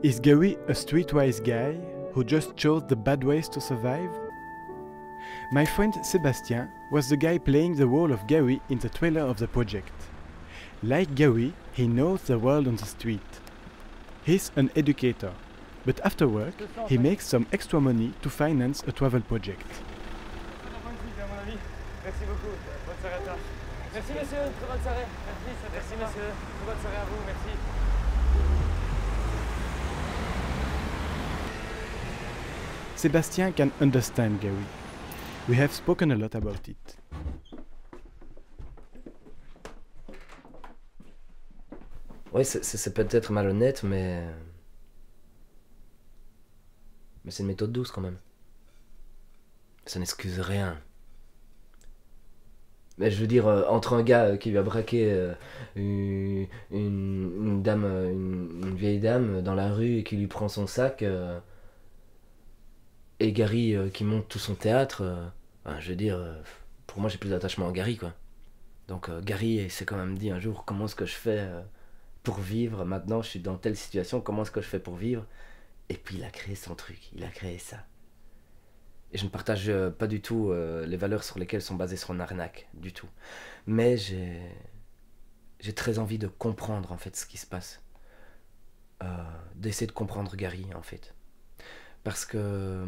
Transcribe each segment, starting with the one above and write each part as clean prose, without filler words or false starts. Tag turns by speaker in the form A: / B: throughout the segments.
A: Is Gary a streetwise guy who just chose the bad ways to survive? My friend Sébastien was the guy playing the role of Gary in the trailer of the project. Like Gary, he knows the world on the street. He's an educator, but after work, he makes some extra money to finance a travel project.
B: Merci beaucoup, bonne soirée à toi. Merci monsieur, très bonne soirée. Merci monsieur, très bonne soirée à vous, merci.
A: Sébastien can understand Gary. We have spoken a lot about it.
C: Oui, c'est peut-être malhonnête, mais c'est une méthode douce quand même. Ça n'excuse rien. Mais je veux dire, entre un gars qui lui a braqué une vieille dame dans la rue et qui lui prend son sac, et Gary qui monte tout son théâtre, je veux dire, pour moi j'ai plus d'attachement à Gary, quoi. Donc Gary il s'est quand même dit un jour, comment est-ce que je fais pour vivre, maintenant je suis dans telle situation, comment est-ce que je fais pour vivre? Et puis il a créé son truc, il a créé ça. Et je ne partage pas du tout les valeurs sur lesquelles sont basées son arnaque, du tout. Mais j'ai très envie de comprendre en fait ce qui se passe. D'essayer de comprendre Gary en fait. Parce que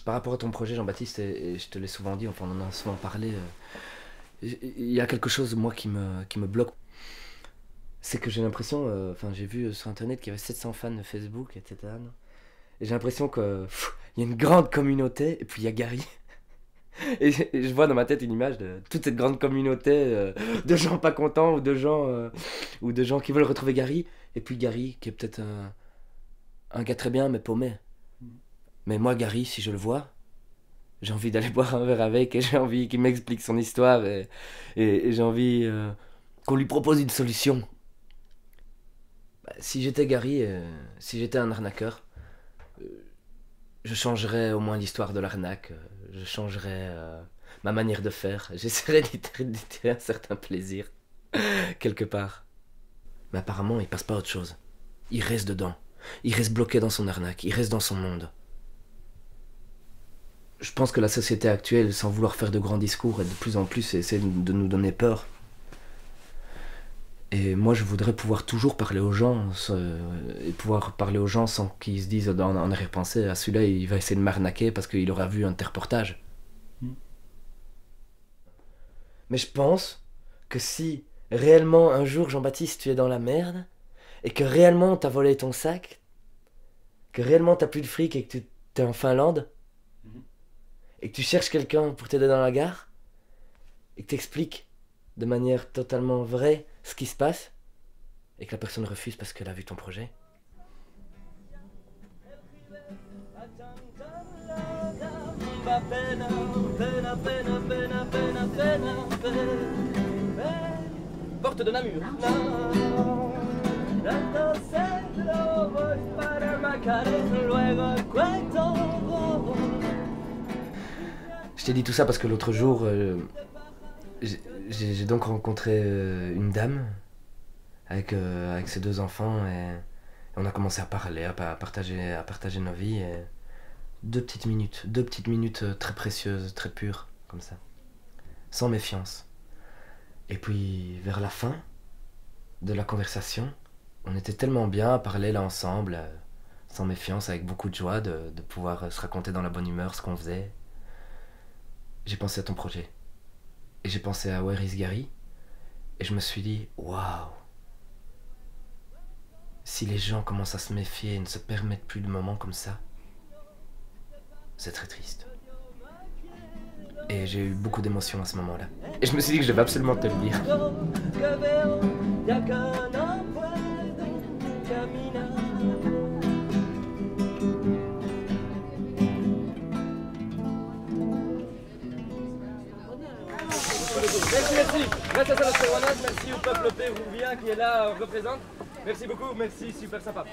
C: par rapport à ton projet Jean-Baptiste, et je te l'ai souvent dit, enfin on en a souvent parlé, il y a quelque chose moi qui me bloque. C'est que j'ai l'impression, j'ai vu sur internet qu'il y avait 700 fans de Facebook, etc. Et j'ai l'impression qu'il y a une grande communauté, et puis il y a Gary. Et je vois dans ma tête une image de toute cette grande communauté de gens pas contents, ou de gens qui veulent retrouver Gary. Et puis Gary, qui est peut-être un gars très bien, mais paumé. Mais moi, Gary, si je le vois, j'ai envie d'aller boire un verre avec, et j'ai envie qu'il m'explique son histoire, et j'ai envie qu'on lui propose une solution. Si j'étais Gary, si j'étais un arnaqueur, je changerais au moins l'histoire de l'arnaque, je changerais ma manière de faire, j'essaierais d'y tirer un certain plaisir, quelque part. Mais apparemment, il passe pas à autre chose. Il reste dedans, il reste bloqué dans son arnaque, il reste dans son monde. Je pense que la société actuelle, sans vouloir faire de grands discours, et de plus en plus essaie de nous donner peur. Et moi, je voudrais pouvoir toujours parler aux gens, et pouvoir parler aux gens sans qu'ils se disent en arrière-pensée, à celui-là, il va essayer de m'arnaquer parce qu'il aura vu un tel reportage. Mais je pense que si réellement un jour, Jean-Baptiste, tu es dans la merde, et que réellement t'as volé ton sac, que réellement t'as plus de fric et que tu es en Finlande, et que tu cherches quelqu'un pour t'aider dans la gare, et que t'expliques de manière totalement vraie ce qui se passe, et que la personne refuse parce qu'elle a vu ton projet.
B: Porte de Namur.
C: Je t'ai dit tout ça parce que l'autre jour, j'ai donc rencontré une dame avec ses 2 enfants, et on a commencé à parler, à partager nos vies. Et 2 petites minutes très précieuses, très pures, comme ça, sans méfiance. Et puis vers la fin de la conversation, on était tellement bien à parler là ensemble, sans méfiance, avec beaucoup de joie de pouvoir se raconter dans la bonne humeur ce qu'on faisait. J'ai pensé à ton projet. Et j'ai pensé à Where is Gary, et je me suis dit, waouh, si les gens commencent à se méfier et ne se permettent plus de moments comme ça, c'est très triste. Et j'ai eu beaucoup d'émotions à ce moment-là. Et je me suis dit que je devais absolument te le dire.
B: Merci. Merci à notre Rouennais, merci au peuple péruvien qui est là, représente. Merci beaucoup, merci, super sympa.